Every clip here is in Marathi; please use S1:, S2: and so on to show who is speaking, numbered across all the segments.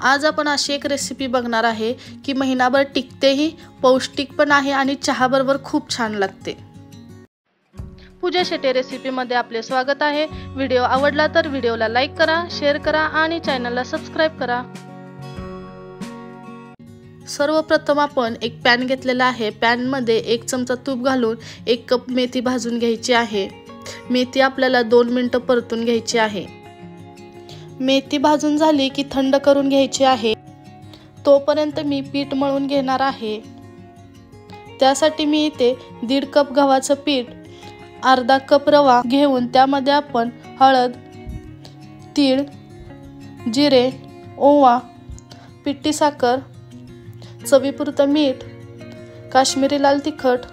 S1: आज आपण अशी एक रेसिपी बघणार आहे की महिनाभर टिकतेही, पौष्टिक पण आहे आणि चहा बरोबर खूप छान लागते। पूजा शेटे रेसिपीमध्ये आपले स्वागत आहे। व्हिडिओ आवडला तर व्हिडिओला लाईक करा, शेअर करा आणि चॅनलला सबस्क्राइब करा। सर्वप्रथम आपण एक पॅन घेतलेला आहे। पॅन मध्ये 1 चमचा तूप घालून 1 कप मेथी भाजून घ्यायची आहे। मेथी आपल्याला 2 मिनिटे परतून घ्यायची आहे। मेथी भाजून झाली की थंड करून घ्यायची आहे। तोपर्यंत मी पीठ मळून घेणार आहे। त्यासाठी मी इथे 1.5 कप गव्हाचं पीठ, अर्धा कप रवा घेऊन त्यामध्ये आपण हळद, तीळ, जिरे, ओवा, पिठी साखर, चवीपुरतं मीठ, काश्मीरी लाल तिखट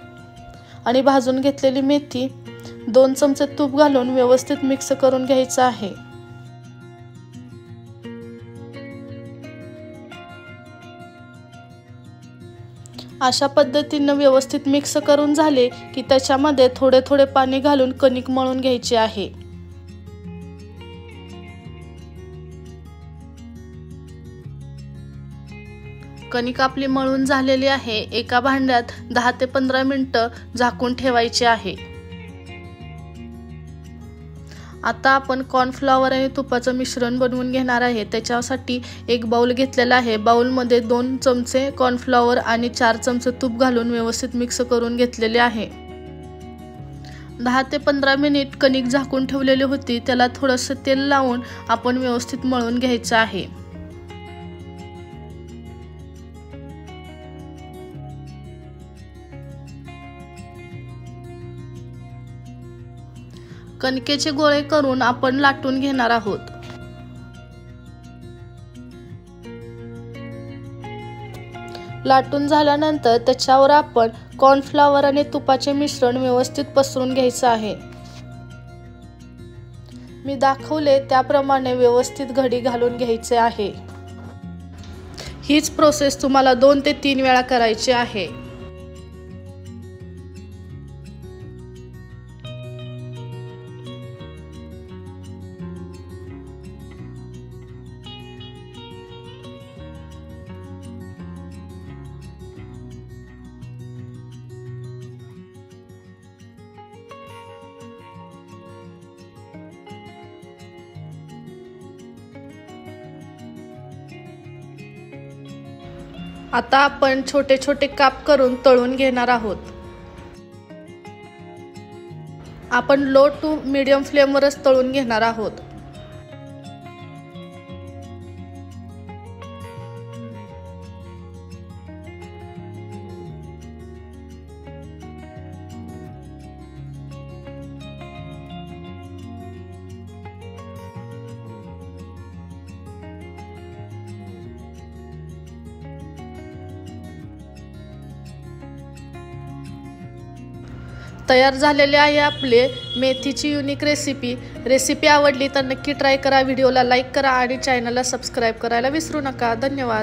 S1: आणि भाजून घेतलेली मेथी 2 चमचे तूप घालून व्यवस्थित मिक्स करून घ्यायचं आहे। अशा पद्धतीने व्यवस्थित मिक्स करून झाले की त्याच्यामध्ये थोडे थोडे पाणी घालून कणिक मळून घ्यायची आहे। कणिक आपली मळून झालेली आहे। एका भांड्यात 10 ते 15 मिनिटे झाकून ठेवायचे आहे। आता आपण कॉर्नफ्लॉवर आणि तुपाचं मिश्रण बनवून घेणार आहे। त्याच्यासाठी एक बाउल घेतलेला आहे। बाउल मध्ये 2 चमचे कॉर्नफ्लॉवर आणि 4 चमचे तूप घालून व्यवस्थित मिक्स करून घेतलेले आहे। 10 ते 15 मिनिट कणिक झाकून ठेवलेली होती, त्याला थोडंसं तेल लावून आपण व्यवस्थित मळून घ्यायचं आहे। कणकेचे गोळे करून आपण लाटून घेणार आहोत। लाटून झाल्यानंतर त्याच्यावर आपण कॉर्नफ्लॉवर आणि तुपाचे मिश्रण व्यवस्थित पसरून घ्यायचं आहे। मी दाखवले त्याप्रमाणे व्यवस्थित घडी घालून घ्यायचे आहे। हीच प्रोसेस तुम्हाला 2 ते 3 वेळा करायची आहे। आता आपण छोटे छोटे काप करून तळून घेणार आहोत। आपण लो टू मीडियम फ्लेमवरच तळून घेणार आहोत। तयार झालेले आहे आपले मेथीची युनिक रेसिपी आवडली तर नक्की ट्राय करा। व्हिडिओला लाईक करा आणि चॅनलला सबस्क्राइब करायला विसरू नका। धन्यवाद।